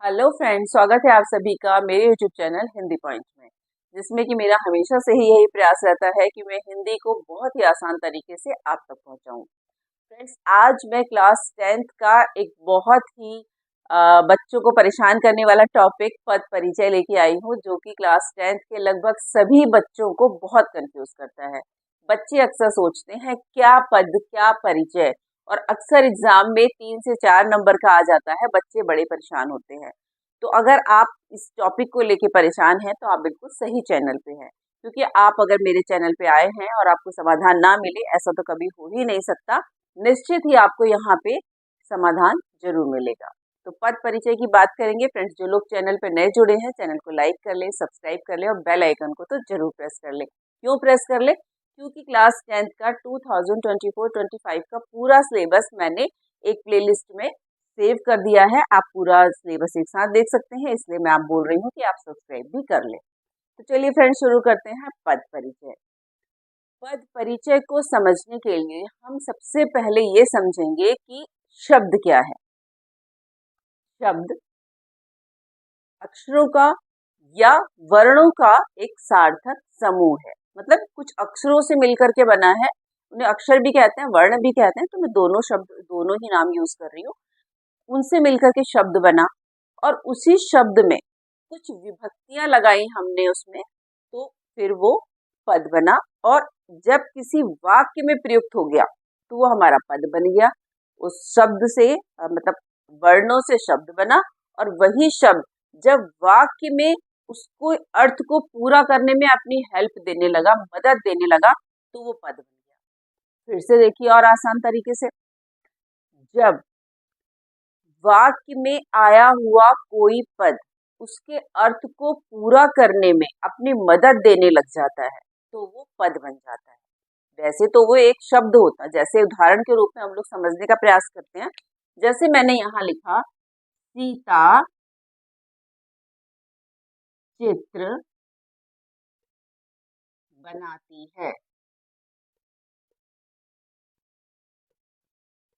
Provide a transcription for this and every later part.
Hello friends, स्वागत है आप सभी का मेरे यूट्यूब चैनल हिंदी पॉइंट में, जिसमें कि मेरा हमेशा से ही यही प्रयास रहता है कि मैं हिंदी को बहुत ही आसान तरीके से आप तक पहुंचाऊं। फ्रेंड्स, आज मैं क्लास 10th का एक बहुत ही बच्चों को परेशान करने वाला टॉपिक पद परिचय लेके आई हूं, जो कि क्लास 10th के लगभग सभी बच्चों को बहुत कंफ्यूज करता है। बच्चे अक्सर सोचते हैं क्या पद क्या परिचय, और अक्सर एग्जाम में 3 से 4 नंबर का आ जाता है। बच्चे बड़े परेशान होते हैं। तो अगर आप इस टॉपिक को लेके परेशान हैं तो आप बिल्कुल सही चैनल पे हैं, क्योंकि आप अगर मेरे चैनल पे आए हैं और आपको समाधान ना मिले, ऐसा तो कभी हो ही नहीं सकता। निश्चित ही आपको यहाँ पे समाधान जरूर मिलेगा। तो पद परिचय की बात करेंगे। फ्रेंड्स, जो लोग चैनल पे नए जुड़े हैं, चैनल को लाइक कर ले, सब्सक्राइब कर ले और बेल आइकन को तो जरूर प्रेस कर ले। क्यों प्रेस कर ले? क्योंकि क्लास 10th का 2024-25 का पूरा सिलेबस मैंने एक प्लेलिस्ट में सेव कर दिया है। आप पूरा सिलेबस एक साथ देख सकते हैं, इसलिए मैं आप बोल रही हूँ कि आप सब्सक्राइब भी कर ले। तो चलिए फ्रेंड्स, शुरू करते हैं पद परिचय। पद परिचय को समझने के लिए हम सबसे पहले ये समझेंगे कि शब्द क्या है। शब्द अक्षरों का या वर्णों का एक सार्थक समूह है। मतलब कुछ अक्षरों से मिलकर के बना है। उन्हें अक्षर भी कहते हैं, वर्ण भी कहते हैं। तो मैं दोनों ही नाम यूज कर रही हूँ। उनसे मिलकर के शब्द बना और उसी शब्द में कुछ विभक्तियां लगाई हमने उसमें, तो फिर वो पद बना। और जब किसी वाक्य में प्रयुक्त हो गया तो वो हमारा पद बन गया। उस शब्द से मतलब वर्णों से शब्द बना, और वही शब्द जब वाक्य में उसको अर्थ को पूरा करने में अपनी हेल्प देने लगा, मदद देने लगा, तो वो पद बन गया। फिर से देखिए और आसान तरीके से, जब वाक्य में आया हुआ कोई पद उसके अर्थ को पूरा करने में अपनी मदद देने लग जाता है तो वो पद बन जाता है। वैसे तो वो एक शब्द होता है। जैसे उदाहरण के रूप में हम लोग समझने का प्रयास करते हैं। जैसे मैंने यहाँ लिखा, सीता चित्र बनाती है।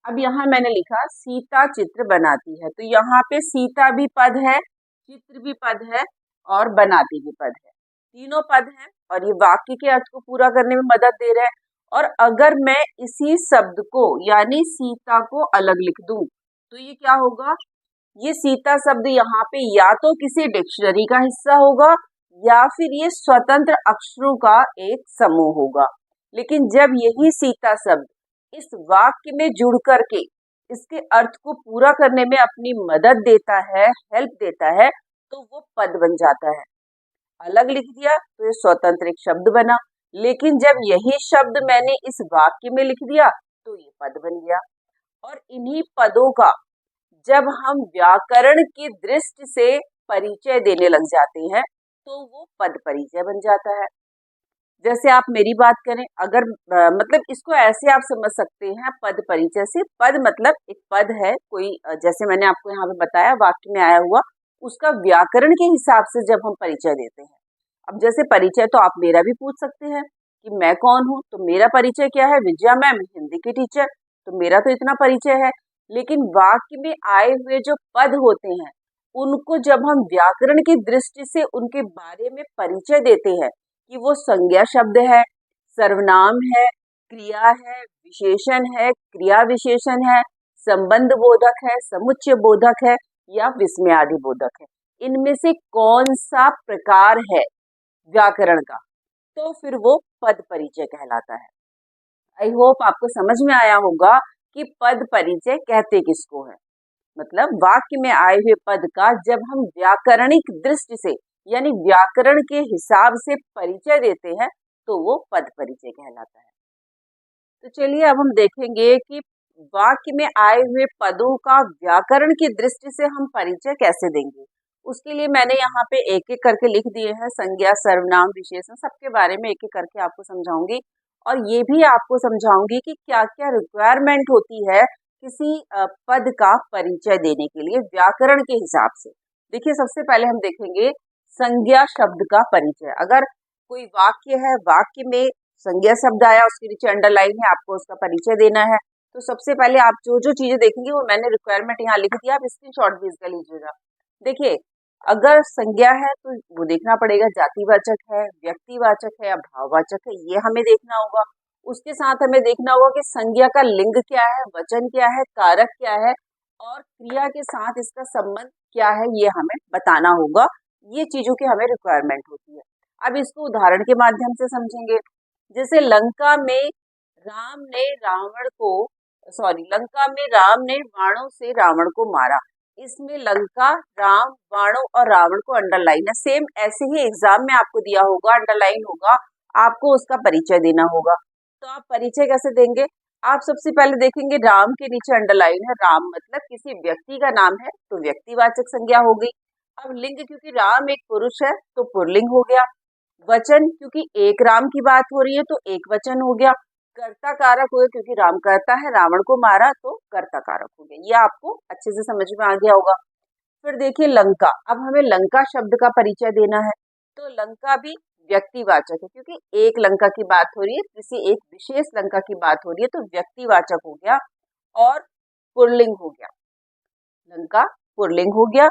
अब यहाँ मैंने लिखा सीता चित्र बनाती है, तो यहाँ पे सीता भी पद है, चित्र भी पद है और बनाती भी पद है। तीनों पद हैं और ये वाक्य के अर्थ को पूरा करने में मदद दे रहे हैं। और अगर मैं इसी शब्द को यानी सीता को अलग लिख दूं तो ये क्या होगा? ये सीता शब्द यहाँ पे या तो किसी डिक्शनरी का हिस्सा होगा या फिर ये स्वतंत्र अक्षरों का एक समूह होगा। लेकिन जब यही सीता शब्द इस वाक्य में जुड़ करके इसके अर्थ को पूरा करने में अपनी मदद देता है, हेल्प देता है, तो वो पद बन जाता है। अलग लिख दिया तो ये स्वतंत्र एक शब्द बना, लेकिन जब यही शब्द मैंने इस वाक्य में लिख दिया तो ये पद बन गया। और इन्हीं पदों का जब हम व्याकरण की दृष्टि से परिचय देने लग जाते हैं तो वो पद परिचय बन जाता है। जैसे आप मेरी बात करें, अगर मतलब इसको ऐसे आप समझ सकते हैं पद परिचय से। पद मतलब एक पद है कोई, जैसे मैंने आपको यहाँ पे बताया वाक्य में आया हुआ, उसका व्याकरण के हिसाब से जब हम परिचय देते हैं। अब जैसे परिचय तो आप मेरा भी पूछ सकते हैं कि मैं कौन हूँ, तो मेरा परिचय क्या है? विजया मैम, हिंदी की टीचर। तो मेरा तो इतना परिचय है। लेकिन वाक्य में आए हुए जो पद होते हैं उनको जब हम व्याकरण की दृष्टि से उनके बारे में परिचय देते हैं कि वो संज्ञा शब्द है, सर्वनाम है, क्रिया है, विशेषण है, क्रिया विशेषण है, संबंध बोधक है, समुच्चय बोधक है या विस्मयादि बोधक है, इनमें से कौन सा प्रकार है व्याकरण का, तो फिर वो पद परिचय कहलाता है। आई होप आपको समझ में आया होगा कि पद परिचय कहते किसको है। मतलब वाक्य में आए हुए पद का जब हम व्याकरणिक दृष्टि से यानी व्याकरण के हिसाब से परिचय देते हैं तो वो पद परिचय कहलाता है। तो चलिए अब हम देखेंगे कि वाक्य में आए हुए पदों का व्याकरण की दृष्टि से हम परिचय कैसे देंगे। उसके लिए मैंने यहाँ पे एक एक करके लिख दिए हैं, संज्ञा, सर्वनाम, विशेषण, सबके बारे में एक एक करके आपको समझाऊंगी। और ये भी आपको समझाऊंगी कि क्या क्या रिक्वायरमेंट होती है किसी पद का परिचय देने के लिए व्याकरण के हिसाब से। देखिए, सबसे पहले हम देखेंगे संज्ञा शब्द का परिचय। अगर कोई वाक्य है, वाक्य में संज्ञा शब्द आया, उसके नीचे अंडरलाइन है, आपको उसका परिचय देना है। तो सबसे पहले आप जो जो चीजें देखेंगे वो मैंने रिक्वायरमेंट यहाँ लिख दिया, आप स्क्रीनशॉट भी इसका लीजिएगा। देखिए, अगर संज्ञा है तो वो देखना पड़ेगा जातिवाचक है, व्यक्तिवाचक है या भाववाचक है, ये हमें देखना होगा। उसके साथ हमें देखना होगा कि संज्ञा का लिंग क्या है, वचन क्या है, कारक क्या है और क्रिया के साथ इसका संबंध क्या है, ये हमें बताना होगा। ये चीजों की हमें रिक्वायरमेंट होती है। अब इसको उदाहरण के माध्यम से समझेंगे। जैसे लंका में राम ने बाणों से रावण को मारा। इसमें लंका, राम, बाणों और रावण को अंडरलाइन है। सेम ऐसे ही एग्जाम में आपको दिया होगा, अंडरलाइन होगा, आपको उसका परिचय देना होगा। तो आप परिचय कैसे देंगे? आप सबसे पहले देखेंगे राम के नीचे अंडरलाइन है, राम मतलब किसी व्यक्ति का नाम है तो व्यक्तिवाचक संज्ञा हो गई। अब लिंग, क्योंकि राम एक पुरुष है तो पुल्लिंग हो गया। वचन, क्योंकि एक राम की बात हो रही है तो एक वचन हो गया। कर्ता कारक हो गया, क्योंकि राम करता है, रावण को मारा तो कर्ता कारक हो गया। ये आपको अच्छे से समझ में आ गया होगा। फिर देखिए लंका। अब हमें लंका शब्द का परिचय देना है तो लंका भी व्यक्तिवाचक है, क्योंकि एक लंका की बात हो रही है, किसी एक विशेष लंका की बात हो रही है तो व्यक्तिवाचक हो गया और पुल्लिंग हो गया। लंका पुल्लिंग हो गया,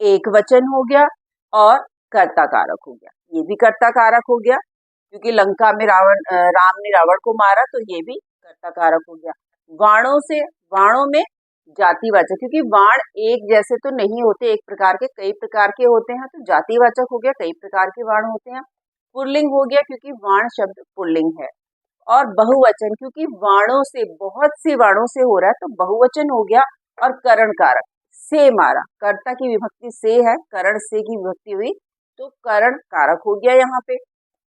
एक वचन हो गया और कर्ता कारक हो गया। ये भी कर्ता कारक हो गया, क्योंकि लंका में राम ने रावण को मारा तो ये भी कर्ता कारक हो गया। बाणों में जातिवाचक, क्योंकि बाण एक जैसे तो नहीं होते, एक प्रकार के कई प्रकार के होते हैं तो जातिवाचक हो गया, कई प्रकार के बाण होते हैं। पुल्लिंग हो गया, क्योंकि बाण शब्द पुल्लिंग है। और बहुवचन, क्योंकि बाणों से, बहुत से बाणों से हो रहा है तो बहुवचन हो गया। और करण कारक, से मारा, कर्ता की विभक्ति से है, करण से की विभक्ति हुई तो करण कारक हो गया यहाँ पे।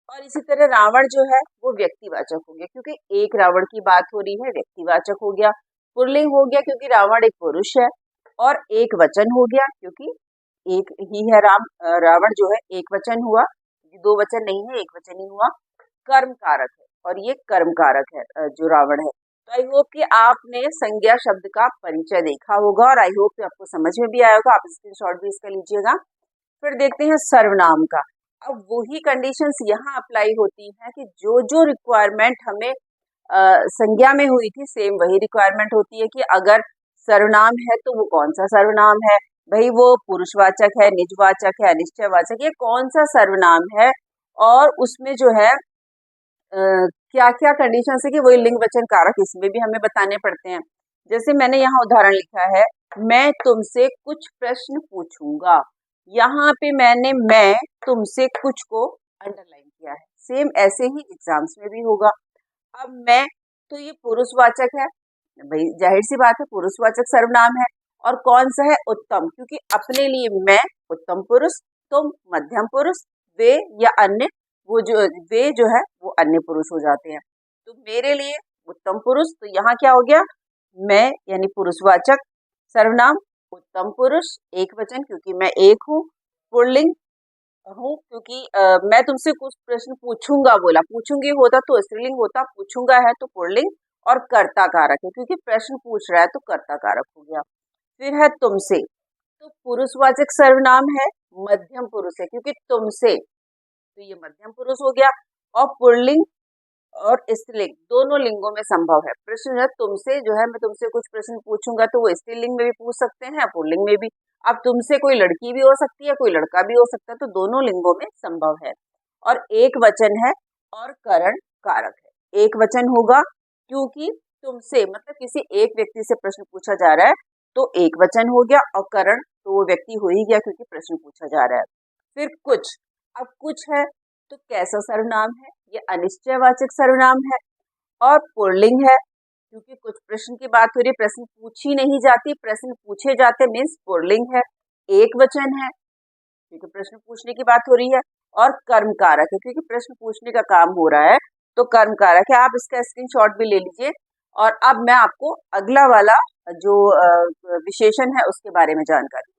और इसी तरह रावण जो है वो व्यक्तिवाचक हो गया, क्योंकि एक रावण की बात हो रही है, व्यक्तिवाचक हो गया। पुल्लिंग हो गया, क्योंकि रावण एक पुरुष है। और एक वचन हो गया, क्योंकि एक ही है रावण जो है एक वचन हुआ, दो वचन नहीं है, एक वचन ही हुआ। कर्म कारक है और ये कर्म कारक है जो रावण है। तो आई होप कि आपने संज्ञा शब्द का परिचय देखा होगा और आई होप कि आपको समझ में भी आया होगा। आप स्क्रीनशॉट भी इसका लीजिएगा। फिर देखते हैं सर्वनाम का। अब वही कंडीशंस यहाँ अप्लाई होती हैं कि जो जो रिक्वायरमेंट हमें संज्ञा में हुई थी, सेम वही रिक्वायरमेंट होती है कि अगर सर्वनाम है तो वो कौन सा सर्वनाम है, भाई वो पुरुषवाचक है, निजवाचक है, अनिश्चयवाचक, ये कौन सा सर्वनाम है। और उसमें जो है क्या क्या कंडीशन है कि वही लिंग वचन कारक इसमें भी हमें बताने पड़ते हैं। जैसे मैंने यहाँ उदाहरण लिखा है, मैं तुमसे कुछ प्रश्न पूछूंगा। यहाँ पे मैं तुमसे कुछ को अंडरलाइन किया है। सेम ऐसे ही एग्जाम्स में भी होगा। अब मैं, तो ये पुरुषवाचक है, भाई जाहिर सी बात है पुरुषवाचक सर्वनाम है। और कौन सा है? उत्तम, क्योंकि अपने लिए मैं उत्तम पुरुष, तुम मध्यम पुरुष, वे या अन्य, वे जो है वो अन्य पुरुष हो जाते हैं। तो मेरे लिए उत्तम पुरुष, तो यहाँ क्या हो गया? मैं यानी पुरुषवाचक सर्वनाम, उत्तम पुरुष एक वचन क्योंकि मैं एक हूँ, पुल्लिंग हूँ क्योंकि मैं तुमसे कुछ प्रश्न पूछूंगा बोला, पूछूंगी होता तो स्त्रीलिंग होता, पूछूंगा है तो पुल्लिंग। और कर्ता कारक है, क्योंकि प्रश्न पूछ रहा है तो कर्ता कारक हो गया। फिर है तुमसे, तो पुरुषवाचक सर्वनाम है, मध्यम पुरुष है, क्योंकि तुमसे तो ये मध्यम पुरुष हो गया। और पुल्लिंग और स्त्रीलिंग दोनों लिंगों में संभव है। प्रश्न है तुमसे, जो है मैं तुमसे कुछ प्रश्न पूछूंगा तो वो स्त्रीलिंग में भी पूछ सकते हैं, पुल्लिंग में भी। अब तुमसे कोई लड़की भी हो सकती है, कोई लड़का भी हो सकता है, तो दोनों लिंगों में संभव है। और एक वचन है और करण कारक है। एक वचन होगा क्योंकि तुमसे मतलब किसी एक व्यक्ति से प्रश्न पूछा जा रहा है तो एक वचन हो गया, और करण तो वो व्यक्ति हो ही गया क्योंकि प्रश्न पूछा जा रहा है। फिर कुछ, अब कुछ है तो कैसा सर्वनाम है? ये अनिश्चयवाचक सर्वनाम है और पुल्लिंग है, क्योंकि कुछ प्रश्न की बात हो रही है, प्रश्न पूछी नहीं जाती, प्रश्न पूछे जाते मीन्स पुल्लिंग है। एक वचन है क्योंकि प्रश्न पूछने की बात हो रही है। और कर्म कारक है, क्योंकि प्रश्न पूछने का काम हो रहा है तो कर्म कारक है। आप इसका स्क्रीनशॉट भी ले लीजिए। और अब मैं आपको अगला वाला जो विशेषण है उसके बारे में जानकारी।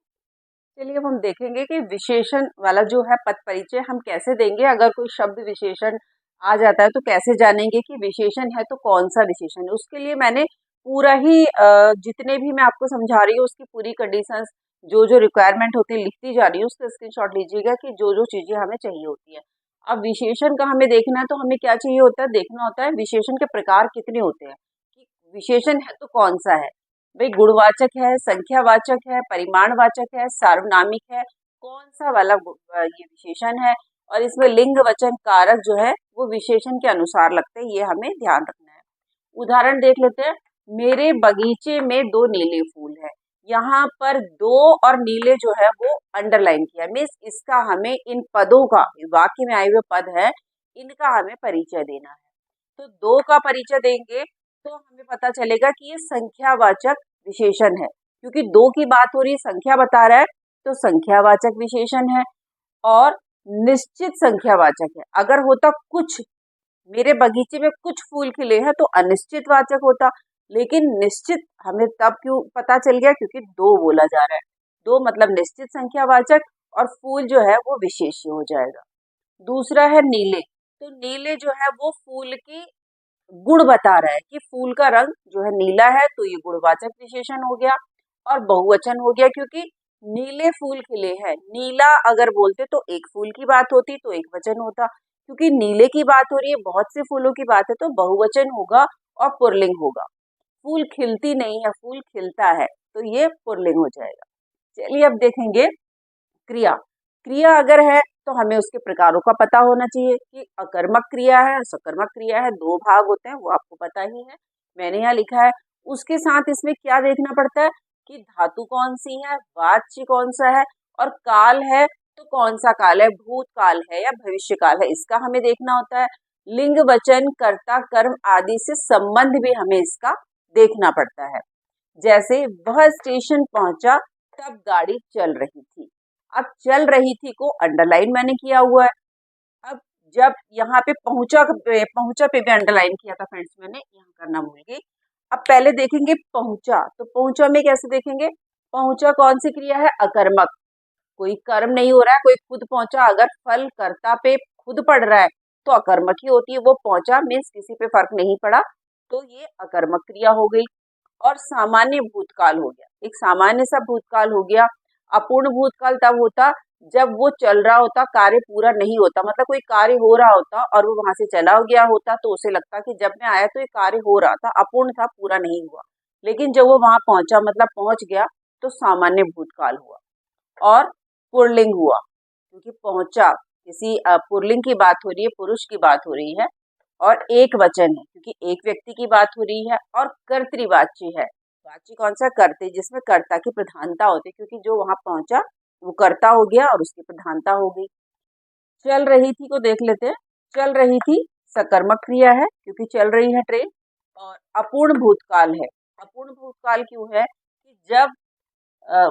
चलिए अब हम देखेंगे कि विशेषण वाला जो है पद परिचय हम कैसे देंगे। अगर कोई शब्द विशेषण आ जाता है तो कैसे जानेंगे कि विशेषण है तो कौन सा विशेषण है। उसके लिए मैंने पूरा ही जितने भी मैं आपको समझा रही हूँ उसकी पूरी कंडीशंस, जो जो रिक्वायरमेंट होती है लिखती जा रही है, उसका स्क्रीनशॉट लीजिएगा कि जो जो चीजें हमें चाहिए होती है। अब विशेषण का हमें देखना है तो हमें क्या चाहिए होता है, देखना होता है विशेषण के प्रकार कितने होते हैं, कि विशेषण है तो कौन सा है। भाई गुणवाचक है, संख्यावाचक है, परिमाणवाचक है, सार्वनामिक है, कौन सा वाला ये विशेषण है, और इसमें लिंग वचन कारक जो है वो विशेषण के अनुसार लगते हैं, ये हमें ध्यान रखना है। उदाहरण देख लेते हैं। मेरे बगीचे में 2 नीले फूल है। यहाँ पर 2 और नीले जो है वो अंडरलाइन किया, मीन्स इसका हमें इन पदों का, वाक्य में आए हुए पद है, इनका हमें परिचय देना है। तो 2 का परिचय देंगे तो हमें पता चलेगा कि ये संख्यावाचक विशेषण है, क्योंकि 2 की बात हो रही है, संख्या बता रहा है, तो संख्यावाचक विशेषण है। और निश्चित संख्यावाचक है, अगर होता कुछ, मेरे बगीचे में कुछ फूल खिले हैं, तो अनिश्चित वाचक होता, लेकिन निश्चित हमें तब क्यों पता चल गया, क्योंकि 2 बोला जा रहा है। 2 मतलब निश्चित संख्यावाचक, और फूल जो है वो विशेष्य हो जाएगा। दूसरा है नीले, तो नीले जो है वो फूल की गुण बता रहा है कि फूल का रंग जो है नीला है, तो ये गुणवाचक विशेषण हो गया और बहुवचन हो गया, क्योंकि नीले फूल खिले हैं। नीला अगर बोलते तो एक फूल की बात होती, तो एक वचन होता, क्योंकि नीले की बात हो रही है, बहुत से फूलों की बात है, तो बहुवचन होगा और पुल्लिंग होगा। फूल खिलती नहीं है, फूल खिलता है, तो ये पुल्लिंग हो जाएगा। चलिए अब देखेंगे क्रिया। क्रिया अगर है तो हमें उसके प्रकारों का पता होना चाहिए कि अकर्मक क्रिया है, सकर्मक क्रिया है, 2 भाग होते हैं, वो आपको पता ही है, मैंने यहाँ लिखा है। उसके साथ इसमें क्या देखना पड़ता है कि धातु कौन सी है, वाच्य कौन सा है, और काल है तो कौन सा काल है, भूतकाल है या भविष्य काल है, इसका हमें देखना होता है। लिंग वचन कर्ता कर्म आदि से संबंध भी हमें इसका देखना पड़ता है। जैसे वह स्टेशन पहुंचा तब गाड़ी चल रही थी। अब चल रही थी को अंडरलाइन मैंने किया हुआ है। अब जब यहाँ पे पहुंचा पे भी अंडरलाइन किया था फ्रेंड्स, मैंने यहाँ करना भूल गई। अब पहले देखेंगे पहुंचा, तो पहुंचा में कैसे देखेंगे, पहुंचा कौन सी क्रिया है, अकर्मक, कोई कर्म नहीं हो रहा है, कोई खुद पहुंचा, अगर फल कर्ता पे खुद पड़ रहा है तो अकर्मक ही होती है, वो पहुंचा मीन्स किसी पे फर्क नहीं पड़ा, तो ये अकर्मक क्रिया हो गई। और सामान्य भूतकाल हो गया, एक सामान्य सा भूतकाल हो गया। अपूर्ण भूतकाल तब होता जब वो चल रहा होता, कार्य पूरा नहीं होता, मतलब कोई कार्य हो रहा होता और वो वहां से चला गया होता, तो उसे लगता कि जब मैं आया तो ये कार्य हो रहा था, अपूर्ण था, पूरा नहीं हुआ, लेकिन जब वो वहां पहुंचा मतलब पहुंच गया, तो सामान्य भूतकाल हुआ। और पुल्लिंग हुआ, क्योंकि पहुंचा किसी पुल्लिंग की बात हो रही है, पुरुष की बात हो रही है, और एक वचन है क्योंकि एक व्यक्ति की बात हो रही है, और कर्तृवाच्य है। वाच्य कौन सा, कर्ते, जिसमें कर्ता की प्रधानता होती है, क्योंकि जो वहां पहुंचा वो कर्ता हो गया और उसकी प्रधानता हो गई। चल रही थी को देख लेते हैं। चल रही थी सकर्मक क्रिया है, क्योंकि चल रही है ट्रेन। और अपूर्ण भूतकाल है। अपूर्ण भूतकाल क्यों है कि जब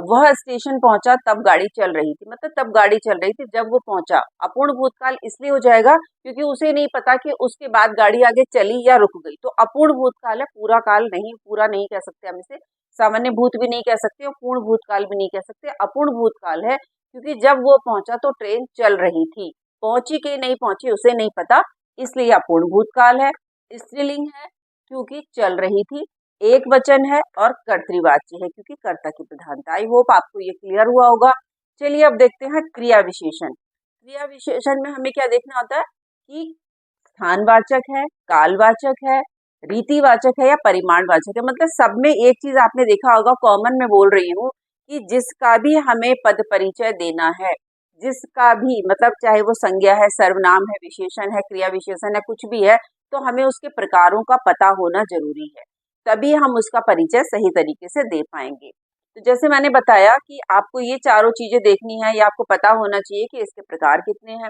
वह स्टेशन पहुंचा तब गाड़ी चल रही थी, मतलब तब गाड़ी चल रही थी जब वो पहुंचा। अपूर्ण भूतकाल इसलिए हो जाएगा क्योंकि उसे नहीं पता कि उसके बाद गाड़ी आगे चली या रुक गई, तो अपूर्ण भूतकाल है, पूरा काल नहीं, पूरा नहीं कह सकते हम इसे, सामान्य भूत भी नहीं कह सकते और पूर्ण भूतकाल भी नहीं कह सकते, अपूर्ण भूतकाल है, क्योंकि जब वो पहुंचा तो ट्रेन चल रही थी, पहुंची कि नहीं पहुंची उसे नहीं पता, इसलिए अपूर्ण भूतकाल है। स्त्रीलिंग है क्योंकि चल रही थी, एक वचन है, और कर्तृवाच्य है क्योंकि कर्ता की प्रधानता। आई होप आपको ये क्लियर हुआ होगा। चलिए अब देखते हैं क्रिया विशेषण। क्रिया विशेषण में हमें क्या देखना होता है कि स्थानवाचक है, कालवाचक है, रीतिवाचक है या परिमाणवाचक है। मतलब सब में एक चीज आपने देखा होगा, कॉमन में बोल रही हूँ, कि जिसका भी हमें पद परिचय देना है, जिसका भी मतलब चाहे वो संज्ञा है, सर्वनाम है, विशेषण है, क्रिया विशेषण है, कुछ भी है, तो हमें उसके प्रकारों का पता होना जरूरी है, तभी हम उसका परिचय सही तरीके से दे पाएंगे। तो जैसे मैंने बताया कि आपको ये चारों चीजें देखनी है, या आपको पता होना चाहिए कि इसके प्रकार कितने हैं।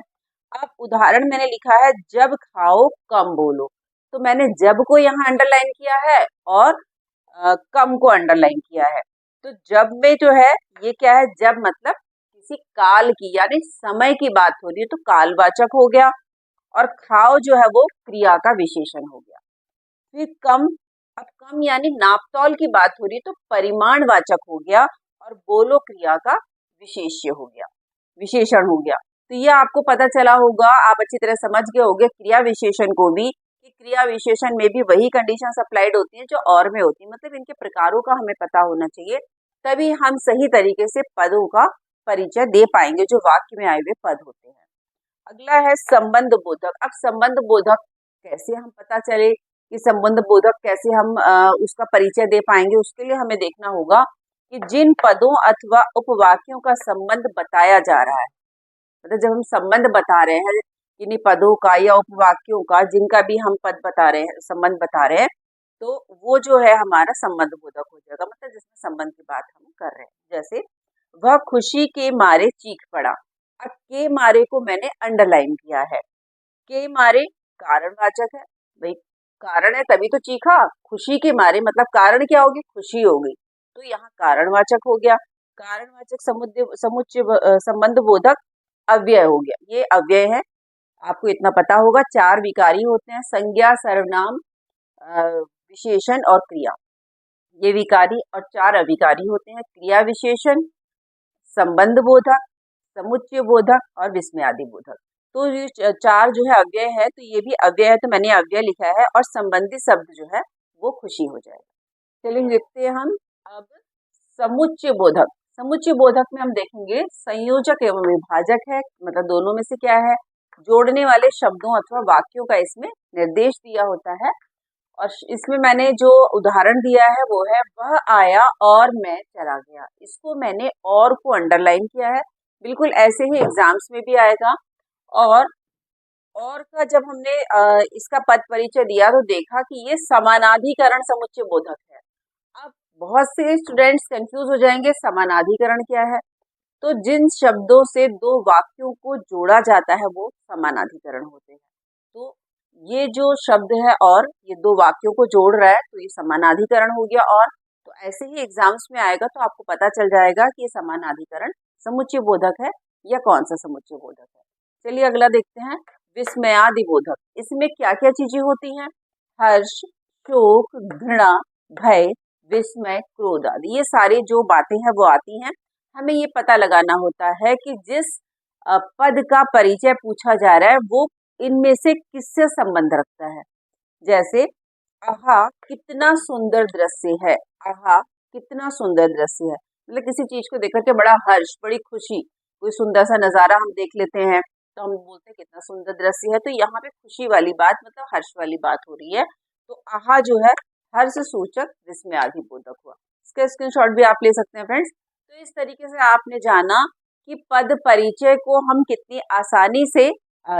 अब उदाहरण मैंने लिखा है, जब खाओ कम बोलो, तो मैंने जब को यहाँ अंडरलाइन किया है और कम को अंडरलाइन किया है। तो जब में जो है ये क्या है, जब मतलब किसी काल की यानी समय की बात हो रही है तो कालवाचक हो गया, और खाओ जो है वो क्रिया का विशेषण हो गया। फिर कम, अब कम यानी नापतौल की बात हो रही है तो परिमाणवाचक हो गया, और बोलो क्रिया का विशेष्य हो गया, विशेषण हो गया। तो ये आपको पता चला होगा, आप अच्छी तरह समझ गए होंगे क्रिया विशेषण को भी, कि क्रिया विशेषण में भी वही कंडीशंस अप्लाइड होती हैं जो और में होती है, मतलब इनके प्रकारों का हमें पता होना चाहिए, तभी हम सही तरीके से पदों का परिचय दे पाएंगे जो वाक्य में आए हुए पद होते हैं। अगला है संबंध बोधक। अब संबंध बोधक कैसे हम पता चले कि संबंध बोधक कैसे हम उसका परिचय दे पाएंगे, उसके लिए हमें देखना होगा कि जिन पदों अथवा उपवाक्यों का संबंध बताया जा रहा है, मतलब जब हम संबंध बता रहे हैं किन्हीं पदों का या उपवाक्यों का, जिनका भी हम पद बता रहे हैं, संबंध बता रहे हैं, तो वो जो है हमारा संबंध बोधक हो जाएगा, मतलब जिसमें संबंध की बात हम कर रहे हैं। जैसे वह खुशी के मारे चीख पड़ा। अब के मारे को मैंने अंडरलाइन किया है। के मारे कारणवाचक है, भाई कारण है तभी तो चीखा। खुशी के मारे मतलब कारण क्या होगी, खुशी होगी, तो यहाँ कारणवाचक हो गया। कारणवाचक समुच्चय संबंध बोधक अव्यय हो गया, ये अव्यय है। आपको इतना पता होगा, 4 विकारी होते हैं, संज्ञा, सर्वनाम, विशेषण और क्रिया। ये विकारी और 4 अविकारी होते हैं, क्रिया विशेषण, संबंध बोधक, समुच्चय बोधक और विस्मयादि बोधक। तो ये 4 जो है अव्यय है, तो ये भी अव्यय है, तो मैंने अव्यय लिखा है और संबंधी शब्द जो है वो खुशी हो जाएगा। चलिए लिखते हैं हम अब समुच्चय बोधक। समुच्चय बोधक में हम देखेंगे संयोजक एवं विभाजक है, मतलब दोनों में से क्या है, जोड़ने वाले शब्दों अथवा वाक्यों का इसमें निर्देश दिया होता है। और इसमें मैंने जो उदाहरण दिया है वो है वह आया और मैं चला गया। इसको मैंने और को अंडरलाइन किया है, बिल्कुल ऐसे ही एग्जाम्स में भी आएगा। और का जब हमने इसका पद परिचय दिया तो देखा कि ये समानाधिकरण समुच्चय बोधक है। अब बहुत से स्टूडेंट्स कंफ्यूज हो जाएंगे, समानाधिकरण क्या है। तो जिन शब्दों से 2 वाक्यों को जोड़ा जाता है वो समानाधिकरण होते हैं। तो ये जो शब्द है और ये 2 वाक्यों को जोड़ रहा है तो ये समानाधिकरण हो गया। और तो ऐसे ही एग्जाम्स में आएगा तो आपको पता चल जाएगा कि ये समानाधिकरण समुच्चय बोधक है या कौन सा समुच्चय बोधक है। चलिए अगला देखते हैं, विस्मयादि बोधक। इसमें क्या क्या चीजें होती हैं, हर्ष, शोक, घृणा, भय, विस्मय, क्रोध आदि, ये सारी जो बातें हैं वो आती हैं। हमें ये पता लगाना होता है कि जिस पद का परिचय पूछा जा रहा है वो इनमें से किससे संबंध रखता है। जैसे आहा कितना सुंदर दृश्य है, आहा कितना सुंदर दृश्य है, मतलब किसी चीज को देख करके बड़ा हर्ष, बड़ी खुशी, कोई सुंदर सा नजारा हम देख लेते हैं तो हम बोलते हैं कितना सुंदर दृश्य है। तो यहाँ पे खुशी वाली बात मतलब हर्ष वाली बात हो रही है। तो आहा जो है हर्ष सूचक विस्मयादि बोधक हुआ। इसका स्क्रीनशॉट भी आप ले सकते हैं फ्रेंड्स। तो इस तरीके से आपने जाना कि पद परिचय को हम कितनी आसानी से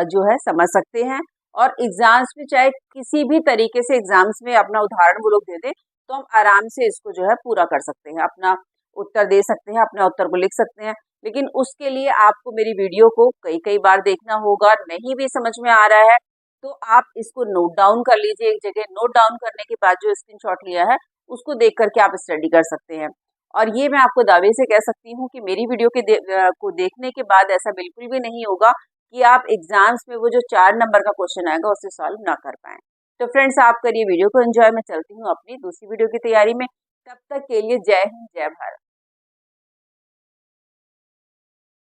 जो है समझ सकते हैं। और एग्जाम्स में चाहे किसी भी तरीके से एग्जाम्स में अपना उदाहरण वो लोग दे दें तो हम आराम से इसको जो है पूरा कर सकते हैं, अपना उत्तर दे सकते हैं, अपने उत्तर को लिख सकते हैं। लेकिन उसके लिए आपको मेरी वीडियो को कई बार देखना होगा। नहीं भी समझ में आ रहा है तो आप इसको नोट डाउन कर लीजिए एक जगह। नोट डाउन करने के बाद जो स्क्रीनशॉट लिया है उसको देख करके आप स्टडी कर सकते हैं। और ये मैं आपको दावे से कह सकती हूँ कि मेरी वीडियो को देखने के बाद ऐसा बिल्कुल भी नहीं होगा कि आप एग्जाम्स में वो जो 4 नंबर का क्वेश्चन आएगा उसे सॉल्व ना कर पाएं। तो फ्रेंड्स आप करिए वीडियो को एंजॉय। मैं चलती हूँ अपनी दूसरी वीडियो की तैयारी में। तब तक के लिए जय हिंद, जय भारत।